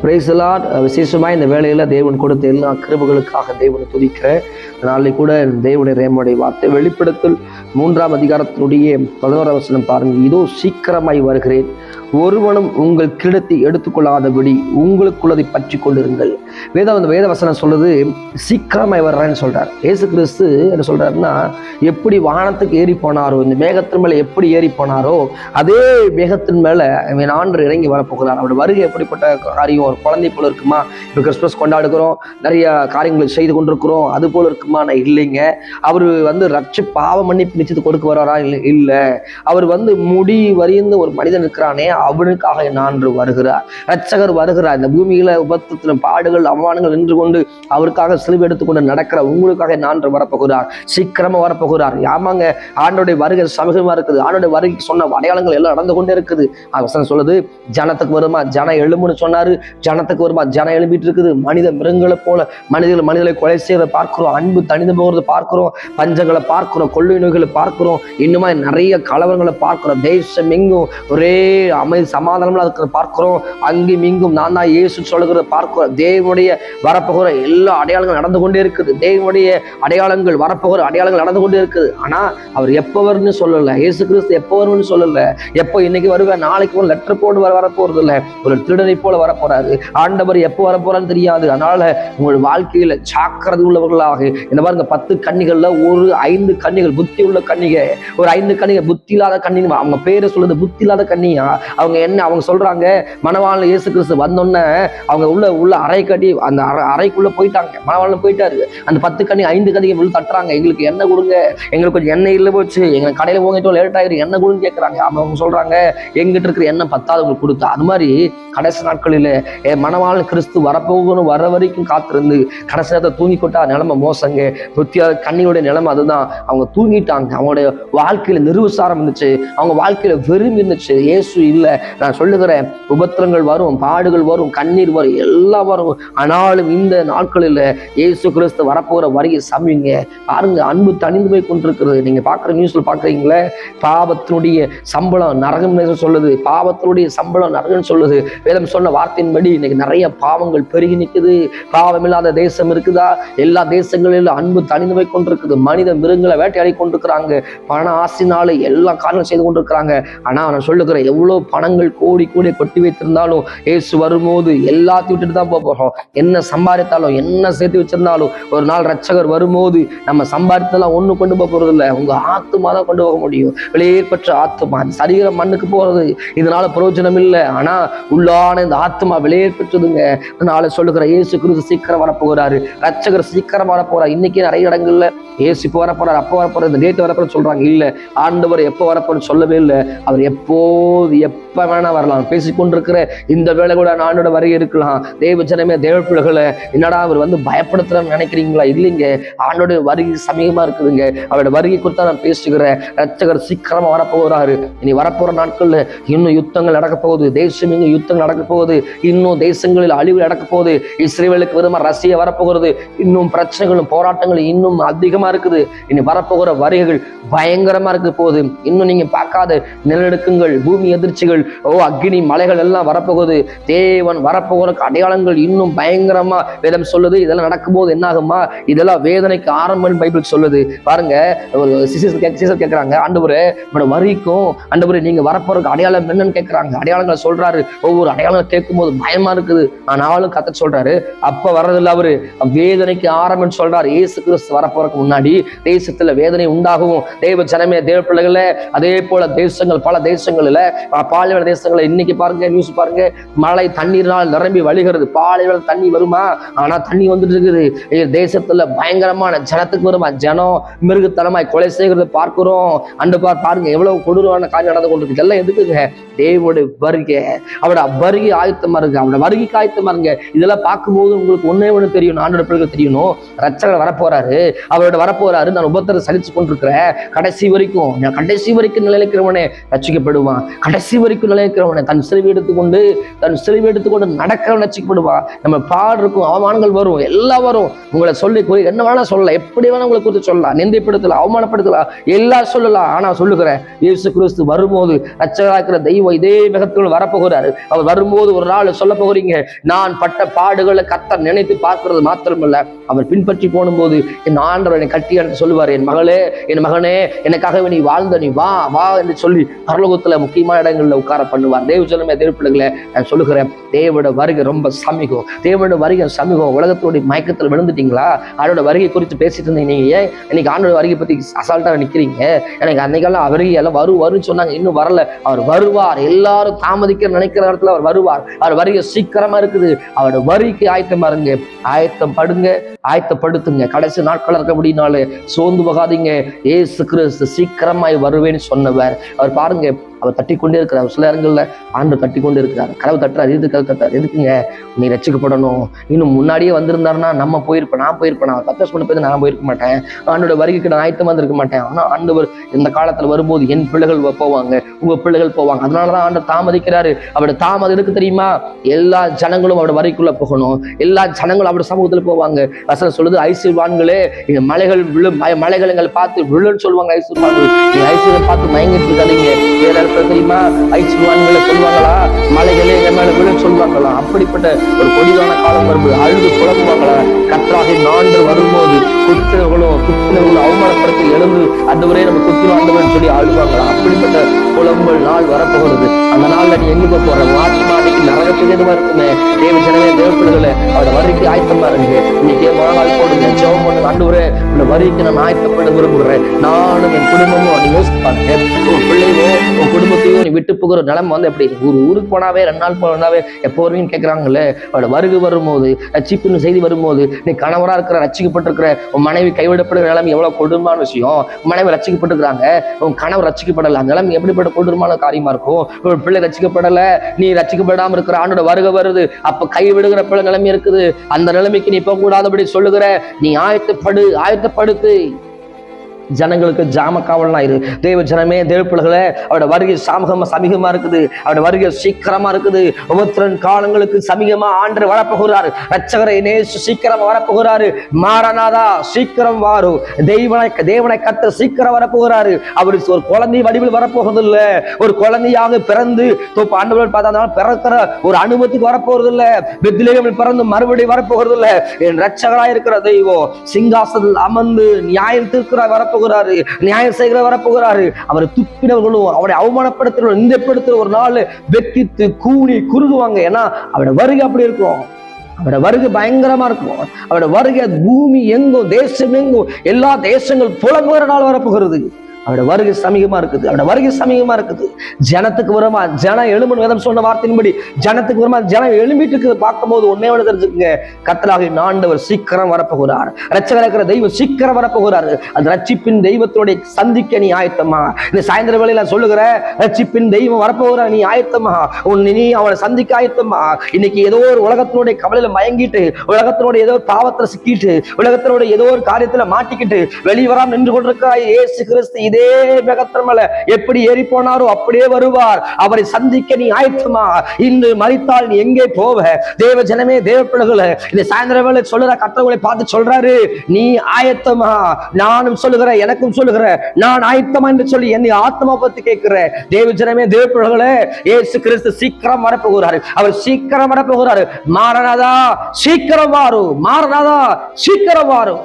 Praise the Lord. விசேஷமாக இந்த வேளையில் தேவன் கொடுத்த எல்லா கிருபைகளுக்காக தேவனை துதிக்கிறேன். நாளைக்கு கூட தேவனுடைய ரேமனுடைய வார்த்தை வெளிப்படுத்தல் 3ஆம் அதிகாரத்தினுடைய 11ஆம் வசனம் பாருங்கள். இதோ சீக்கிரமாய் வருகிறேன், ஒருவனும் உங்கள் கிரீடத்தை எடுத்துக்கொள்ளாதபடி உங்களுக்குள்ளதை பற்றி கொண்டிருங்கள். வேத வசனம் சொல்றது சீக்கிரமாய் வர்றேன்னு சொல்றார். இயேசு கிறிஸ்து என்ன சொல்றாருன்னா, எப்படி வானத்துக்கு ஏறி போனாரோ, இந்த மேகத்தின் மேல எப்படி ஏறி போனாரோ அதே மேகத்தின் மேல ஆண்டு இறங்கி வரப்போகிறார். அவருடைய வருகை எப்படிப்பட்ட காரியம்? ஒரு குழந்தை போல இருக்குமா? இப்போ கிறிஸ்துமஸ் கொண்டாடுகிறோம், நிறைய காரியங்களை செய்து கொண்டிருக்கிறோம், அது போல இருக்குமா? நான் இல்லைங்க. அவர் பாவ மன்னிப்பு நிச்சயத்தை கொடுக்க வர்றாரா? இல்லை. அவர் முடி வரிந்து ஒரு மனிதன் இருக்கிறானே, அவனுக்காக நான் வருகிறார். ரட்சகர் வருகிறார். இந்த பூமியில உபத்திரத்தின் பாடுகள் அவமானங்கள் நின்று கொண்டு அவருக்காக சிலுவை எடுத்துக்கொண்டு நடக்கிற உங்களுக்காக நான் வரப்போகிறார். சீக்கிரமா வரப்போகிறார். ஆமாங்க, ஆண்டோடைய வருகை சமீபமா இருக்குது. ஆண்டோடைய வருகைக்கு சொன்ன அடையாளங்கள் எல்லாம் நடந்து கொண்டே இருக்குது. வசனம் சொல்லுது, ஜனத்துக்கு வருமா ஜனம் எழும்புன்னு சொன்னாரு. ஜனத்துக்கு வருமா ஜனம் எழும்பிட்டு இருக்குது. மனித மிருகங்களை போல மனிதர்களை கொலை செய்வதை பார்க்கிறோம், அன்பு தனிந்து போகிறத பார்க்கிறோம், பஞ்சங்களை பார்க்கிறோம், கொள்ளை நோய்களை பார்க்கிறோம், இன்னுமா நிறைய கலவரங்களை பார்க்கிறோம். தேசம் எங்கும் ஒரே அமைதி சமாதானம் இருக்கிறத பார்க்கிறோம். அங்கும் இங்கும் நான் தான் இயேசு சொல்லுகிறத பார்க்கிறோம். தேவனுடைய வரப்போகிற எல்லா அடையாளங்களும் நடந்து கொண்டே இருக்குது. தேவனுடைய அடையாளங்கள் வரப்போகிற அடையாளங்கள் நடந்து கொண்டே இருக்குது. ஆனா அவர் எப்போ வரும்னு சொல்லல. இயேசு கிறிஸ்து எப்போ வரும்னு சொல்லல. எப்போ இன்னைக்கு வருவேன், நாளைக்கு ஒரு லெட்டர் போட்டு வரப்போறது இல்லை. ஒரு திருடனை போல வரப்போறாரு. ஆண்டவர் எப்போ வரப்போறான்னு தெரியாது. அதனால உங்கள் வாழ்க்கையில ஜாக்கிரதை உள்ளவர்களாக இந்த பாருங்க, 10 கன்னிகள்ல ஒரு 5 கன்னிகள் புத்தி உள்ள கன்னிகை, ஒரு 5 கன்னிகள் புத்தி இல்லாத கன்னிங்க. அவங்க பேரை சொல்லுது புத்தி இல்லாத கன்னியா. அவங்க சொல்றாங்க, மணவாளன் இயேசு கிறிஸ்து வந்தோன்னே அவங்க உள்ள அறை கட்டி அந்த அறைக்குள்ள போயிட்டாங்க. மணவாளன் போயிட்டாரு. அந்த 10 கன்னி 5 கன்னிகை உள்ள தட்டுறாங்க, எங்களுக்கு எண்ணெய் கொடுங்க, எங்களுக்கு கொஞ்சம் எண்ணெய் இல்லை போச்சு, எங்க கடையில போங்கிட்டோ லேட் ஆயிரு, எண்ணெய் கொடுன்னு கேட்கறாங்க. அவங்க சொல்றாங்க, எங்கிட்ட இருக்கிற எண்ணெய் 10 உங்களுக்கு கொடுத்தா. அது மாதிரி கடைசி நாட்களில் மணவாளன் கிறிஸ்து வரப்போகணும் வர வரைக்கும் காத்திருந்து கடைசி நேரத்தை தூங்கி கொட்டா நிலைமை மோசங்க. கண்ணியோட நிலைமை அதுதான். அவங்க தூங்கிட்டாங்க. அவங்களுடைய வாழ்க்கையில நிர்விசாரம் இருந்துச்சு, அவங்க வாழ்க்கையில வெறும் இருந்துச்சு. இயேசு இல்லை. நான் சொல்லுகிறேன், உபத்திரங்கள் வரும், பாடுகள் வரும், கண்ணீர் வரும், எல்லாம் வரும். ஆனாலும் இந்த நாட்களில் இயேசு கிறிஸ்து வரப்போகிற வரையை சமைங்க. பாருங்க, அன்பு தணிந்து போய் கொண்டிருக்கிறது. நீங்க பாக்குற நியூஸ்ல பாக்குறீங்களே, பாவத்தினுடைய சம்பளம் நரகம் சொல்லுது. பாவத்தினுடைய சம்பளம் நரகம் சொல்லுது. வேதம் சொன்ன வார்த்தையின்படி இன்னைக்கு நிறைய பாவங்கள் பெருகி நிற்குது. பாவம் இல்லாத தேசம் இருக்குதா? எல்லா தேசங்களிலும் அன்பு தணிந்து போய் கொண்டிருக்குது. மனித மிருகங்களை வேட்டையாடி கொண்டிருக்கிறாங்க. பண ஆசைனால எல்லா காரணம் செய்து கொண்டிருக்கிறாங்க. ஆனா நான் சொல்லுகிறேன், எவ்வளவு பணங்கள் கோடி கோடி கொட்டி வைத்திருந்தாலும் இயேசு வரும்போது எல்லாத்தையும் விட்டுட்டு தான் போகிறோம். என்ன சம்பாதித்தாலும் என்ன சேர்த்து வச்சிருந்தாலும் ஒரு நாள் ரட்சகர் வரும்போது நம்ம சம்பாதித்தெல்லாம் ஒண்ணு கொண்டு போக போறது இல்லை. உங்க ஆத்துமா தான் கொண்டு போக முடியும். வெளியேற்பட்ட ஆத்துமா, சரீரம் மண்ணுக்கு போறது, இதனால பிரயோஜனம் இல்லை. ஆனா உள்ளான இந்த ஆத்மா வெளியேற்பட்டதுங்க. அதனால சொல்லுகிற, இயேசு கிறிஸ்து சீக்கிரம் வரப்போகிறாரு. ரட்சகர் சீக்கிரம் வரப்போறாரு. இன்னைக்கு நிறைய இடங்கள்ல இயேசு இப்போ வரப்போறாரு, அப்போ வரப்போறாரு, இந்த டேட் வரப்போன்னு சொல்றாங்க. இல்ல, ஆண்டவர் எப்போ வரப்போன்னு சொல்லவே இல்லை. அவர் எப்போது எப்ப வேணா வரலாம். பேசிக்கொண்டிருக்கிற இந்த வேலை கூட ஆண்டோட வருகை இருக்கலாம். தேவ ஜனமே, தேவ பிள்ளைகளை, என்னடா அவர் பயப்படுத்துறன்னு நினைக்கிறீங்களா? இல்லைங்க, ஆண்டோட வருகை சமீபமா இருக்குதுங்க. அவரோட வருகை குறித்தா நான் பேசுகிறேன். ரட்சகர் சீக்கிரமா வரப்போகிறாரு. இனி வரப்போற நாட்கள்ல இன்னும் யுத்தங்கள் நடக்க போகுது. தேசம் இங்கு யுத்தங்கள் நடக்க போகுது. இன்னும் தேசங்களில் அழிவு நடக்க போகுது. இஸ்ரேலுக்கு விதமா ரஷ்யா வரப்போகிறது. இன்னும் பிரச்சனைகளும் போராட்டங்களும் இன்னும் அதிகமா இருக்குது. இனி வரப்போகிற வருகைகள் பயங்கரமா இருக்க போகுது. இன்னும் நீங்க பார்க்காத நிலநடுக்கங்கள், பூமி எதிர்ச்சிகள், அக்னி மலைகள் எல்லாம் வரப்போகுது. தேவன் வரப்போகிற அடையாளங்கள் இன்னும் பயங்கரமா வேதம் சொல்லுது. இதெல்லாம் நடக்கும் போது என்ன ஆகுமா? இதெல்லாம் வேதனைக்கு ஆரம்பம் பைபிள் சொல்லுது. பாருங்க, ஒரு சிசர் கேட்கறாங்க, ஆண்டவரே வருகைக்கும் ஆண்டவரே நீங்க வரப்போறதுக்கு அடையாளம் என்னன்னு கேட்கறாங்க. அடையாளங்களை சொல்றாரு. ஒவ்வொரு அடையாளம் கேட்கும் போது பயமா இருக்குது. ஆனாலும் கர்த்தர் சொல்றாரு, அப்ப வர்றதில்ல, அவரு வேதனைக்கு ஆரம்பம் சொல்றாரு. இயேசு கிறிஸ்து வரப்போறதுக்கு முன்னாடி தேசத்துல வேதனை உண்டாகும். தேவ ஜனமே, தேவ பிள்ளைகள, அதே போல தேசங்கள், பல தேசங்கள்ல, பாலைவன தேசங்களை இன்னைக்கு பாருங்க, நியூஸ் பாருங்க, மழை தண்ணீர்னால் நிரம்பி வழிகிறது. பாலைவன தண்ணி வருமா? ஆனா தண்ணி வந்துட்டு இருக்குது. தேசத்துல பயங்கரமான ஜனத்துக்கு வருமா? ஜனம் மிருகத்தனமாய் கொலை செய்கிறத பார்க்கிறோம். அண்டு பாருங்க, எவ்வளவு கொடூரமான காரியம் நடந்து கொண்டிருக்கு. இதெல்லாம் எதுக்குங்க? தேவனுடைய வருகை, அவரோட வருகை ஆயத்தமா இருக்கு. அவரோட வருகைக்கு ஆயத்தமா இருங்க. இதெல்லாம் பார்க்கும்போது உங்களுக்கு ஒண்ணு தெரியும், ஆண்டோட பிள்ளைகள் தெரியணும், ரட்சகர் வரப்போறாரு, அவரோட வரப்போறாரு. நான் உபத்திரத்தை சலிச்சு கொண்டிருக்கிறேன், கடைசி வரைக்கும் நிலைக்கிறவனே ரட்சிக்கப்படுவான். கடைசி வரைக்கும் சிலுவைக்கு நிலைக்கிறவனை தன் சிலுவை எடுத்துக்கொண்டு நடக்கிறவன் ரட்சிக்கப்படுவா. நம்ம பாடுறக்கும் அவமானங்கள் வரும், எல்லாம் வரும். உங்களை சொல்லி என்ன வேணா சொல்லலாம், எப்படி வேணா உங்களை குறித்து சொல்லலாம், நிந்தைப்படுத்தலாம், அவமானப்படுத்தலாம், எல்லாம் சொல்லலாம். ஆனா சொல்லுகிறேன், இயேசு கிறிஸ்து வரும்போது ரட்சகராகிற தெய்வம் இதே மிகத்தில் வரப்போகிறாரு. அவர் வரும்போது ஒரு நாள் சொல்ல போகிறீங்க, நான் பட்ட பாடுகளை கர்த்தர் நினைத்து பார்க்கிறது மாத்திரமல்ல, அவர் பின்பற்றி போகும்போது என் ஆண்டவர் என்னை கட்டி என்று சொல்லுவார், என் மகளே, என் மகனே, எனக்காகவே நீ வாழ்ந்த, நீ வா வா என்று சொல்லி பரலோகத்துல முக்கியமான இடங்கள்ல உட்கார பண்ணுவார். தேவஜனமே, தேவப்பிள்ளைகளை நான் சொல்லுகிறேன், தேவனோட வருகை ரொம்ப சமீபம். தேவனோட வருகை சமீபம். உலகத்தோடைய மயக்கத்தில் விழுந்துட்டீங்களா? அவரோட வருகை குறித்து பேசிட்டு இருந்தீங்க. நீங்க ஏன் இன்னைக்கு ஆண்டோட வருகை பத்தி அசால்ட்டா நிக்கிறீங்க? எனக்கு அன்னைக்கெல்லாம் வருகையெல்லாம் வருன்னு சொன்னாங்க, இன்னும் வரல. அவர் வருவார். எல்லாரும் தாமதிக்க நினைக்கிற இடத்துல அவர் வருவார். அவர் வருகை சீக்கிரமா இருக்குது. அவரோட வருகைக்கு ஆயத்தமா இருங்க, ஆயத்தம் படுங்க, ஆயத்தப்படுத்துங்க. கடைசி நாட்கள் இருக்க முடியினால சோர்ந்து போகாதீங்க. இயேசு கிறிஸ்து சீக்கிரமாய் வருவேன்னு சொன்னவர். அவர் பாருங்க, அவர் தட்டி கொண்டே இருக்கிறார். சில இடங்கள்ல ஆண்டு தட்டி கொண்டே இருக்கிறார். கதவு தட்டுறாரு. எதுக்குங்க? நீ ரட்சிக்கப்படணும். இன்னும் முன்னாடியே வந்திருந்தாருன்னா நம்ம போயிருப்பேன், நான் போயிருப்பேன். அவர் பர்ச்சேஸ் பண்ண போய் நான் போயிருக்க மாட்டேன், ஆண்டோட வருகைக்கு நான் ஆயத்தமா இருக்க மாட்டேன். ஆனா ஆண்டவர் இந்த காலத்துல வரும்போது என் பிள்ளைகள் போவாங்க, உங்க பிள்ளைகள் போவாங்க. அதனாலதான் ஆண்டவர் தாமதிக்கிறாரு. அவருடைய தாமதம் எதுக்கு தெரியுமா? எல்லா ஜனங்களும் அவரோட வரைக்குள்ள போகணும். எல்லா ஜனங்களும் அவருடைய சமூகத்துல போவாங்க. வசனம் சொல்லுது, ஐஸ்வர்வான்களே, இந்த மலைகள் விழும், மலைகள் எங்களை பார்த்து விழுன்னு சொல்லுவாங்க. ஐஸ்வர்வான்கள், நீங்க ஐஸ்வர்யம் பார்த்து மயங்கிட்டு இருக்காதீங்க. வேற தெரியுமா? ஐஸ்வர்வான்களை சொல்லுவாங்களா? மலைகளே என் மேல விழு சொல்லுவாங்களா? அப்படிப்பட்ட ஒரு கொடிதான காலம் வரும்போது அழுது புலம்புவாங்களா? கர்த்தராகிய ஆண்டவர் வரும்போது குத்தினவர்களும் அவமானப்படுத்தி எழுந்து அந்தவரே நம்ம குத்தினு சொல்லி அழுவாங்களா? அப்படிப்பட்ட புலம்பல் நாள் வரப்போகிறது. அந்த நாள்ல நீ எங்க போற? ஆத்மா அன்னைக்கு நரகத்துக்கு எதுவா இருக்குமே. தேவ ஜனமே, தேவப்பிள்ளைகளை அவரோட வருகைக்கு ஆயத்தமா இருங்க. இன்னைக்கு மாநாள் போடுங்க, ஜெபம் பண்ணுங்க. ஆண்டவரே, இந்த வருகைக்கு நான் ஆயத்தப்பட விரும்புகிறேன். நானும் என் குடும்பமும் நீ யோசிப்பாங்க. உன் பிள்ளையோ உன் குடும்பத்தையும் நீ விட்டு போகிற நிலைமை வந்து எப்படி? ஊருக்கு போனாவே 2 நாள் போனாவே எப்போ வருவீன்னு கேட்கிறாங்கல்ல. அவரோட வருகை வரும்போது, ரட்சிப்புன்னு செய்தி வரும்போது, நீ கணவரா இருக்கிற, ரட்சிக்கப்பட்டிருக்கிற உன் மனைவி கைவிடப்படுகிற நிலைமை எவ்வளவு கொடுமான விஷயம். உன் மனைவி ரட்சிக்கப்பட்டிருக்கிறாங்க, உன் கணவர் ரட்சிக்கப்படல, அந்த நிலைமை எப்படிப்பட்ட கொடுமான காரியமா இருக்கும். உன் பிள்ளை ரட்சிக்கப்படல, நீ ரட்சிக்கப்படாம இருக்கிற, ஆண்டோட வருகை வருது, அப்ப கைவிடுகிற பிள்ளை நிலைமை இருக்குது. அந்த நிலைமைக்கு நீ போக கூடாதபடி சொல்லுகிற. நீ ஆயத்தப்படுத்து. ஜனங்களுக்கு ஜாம காவல்னா இரு. தேவ ஜனமே, தேவப்பிள்ளைகளே, அவரோட வருகை சமீபமா இருக்குது. அவரோட வருகை சீக்கிரமா இருக்குது. 32 காலங்களுக்கு சமீபமா ஆண்டு வரப்போகிறாரு. ரட்சகரை நேசு சீக்கிரமா வரப்போகிறாரு. மாரநாதா சீக்கிரம் வாரும். தேவனை கத்த சீக்கிரம் வரப்போகிறாரு. அவரு ஒரு குழந்தை வடிவில் வரப்போகிறது இல்ல, ஒரு குழந்தையாக பிறந்து ஆண்டவர் பார்த்தா பிறக்கிற ஒரு அனுபவத்துக்கு வரப்போறது இல்ல. பெத்லகேமில் பிறந்து மறுபடியும் வரப்போகிறது இல்ல. என் ரட்சகராய் இருக்கிற தெய்வம் சிங்காசனத்தில் அமர்ந்து நியாயம் தீர்க்கிறார் வரப்போகிறாரு, நியாயம் செய்கிற வரப்போகிறாரு. அவரை துப்பினவர்களும் அவரை அவமானப்படுத்துறவர்களும் நிந்தைப்படுத்துற ஒரு நாள் வெட்டித்து கூணி குறுகுவாங்க. ஏன்னா அவரோட வருகை அப்படி இருக்கும். அவரோட வருகை பயங்கரமா இருக்கும். அவரோட வருகை பூமி எங்கும், தேசம் எங்கும், எல்லா தேசங்கள் புலம்புகிற நாள் வரப்போகிறது. அவரோட வருகை சமீபமா இருக்குது. ஜனத்துக்கு வருமா? ஜனம் எழும்பும் வேதம் சொன்ன வார்த்தையின்படி ஜனத்துக்கு வருமா? ஜனம் எழும்பிட்டு இருக்குது. பார்க்கும் போது ஒன்னே ஒன்று தெரிஞ்சுக்கங்க, கர்த்தராகிய ஆண்டவர் சீக்கிரம் வரப்போகிறார். ரட்சகராக இருக்கிற தெய்வம் சீக்கிரம் வரப்போகிறாரு. அந்த ரட்சிப்பின் தெய்வத்தோட சந்திக்க நீ ஆயத்தமா? இந்த சாயந்தர வேளையில சொல்லுகிற, ரட்சிப்பின் தெய்வம் வரப்போகிறார், நீ ஆயத்தமா? நீ அவனை சந்திக்க ஆயத்தமா? இன்னைக்கு ஏதோ ஒரு உலகத்தினுடைய கவலையில மயங்கிட்டு, உலகத்தினுடைய ஏதோ பாவத்துல சிக்கிட்டு, உலகத்தினுடைய ஏதோ ஒரு காரியத்துல மாட்டிக்கிட்டு வெளியே வராம நின்று கொண்டிருக்கிறாய். இயேசு கிறிஸ்து இதே மேகத்தின் எப்படி ஏறி போனாரோ அப்படியே வருவார். அவரை சந்திக்க நீ ஆயத்தமா? இன்று மரித்தால் நீ எங்கே போவ? தேவ ஜனமே, தேவ பிள்ளைகளே, இந்த சாயந்தர வேளை சொல்லுற கர்த்தர்களை பார்த்து சொல்றாரு, நீ ஆயத்தமா? நானும் சொல்லுகிறேன், எனக்கும் சொல்லுகிறேன், நான் ஆயத்தமா என்று சொல்லி என்னை ஆத்மா பத்தி கேட்கிற தேவ ஜனமே, தேவ பிள்ளைகளே, இயேசு கிறிஸ்து சீக்கிரம் வரப்போகிறாரு. அவர் சீக்கிரம் வரப்போகிறாரு. மாரநாதா சீக்கிரம் வாரும். மாரநாதா சீக்கிரம் வாரும்.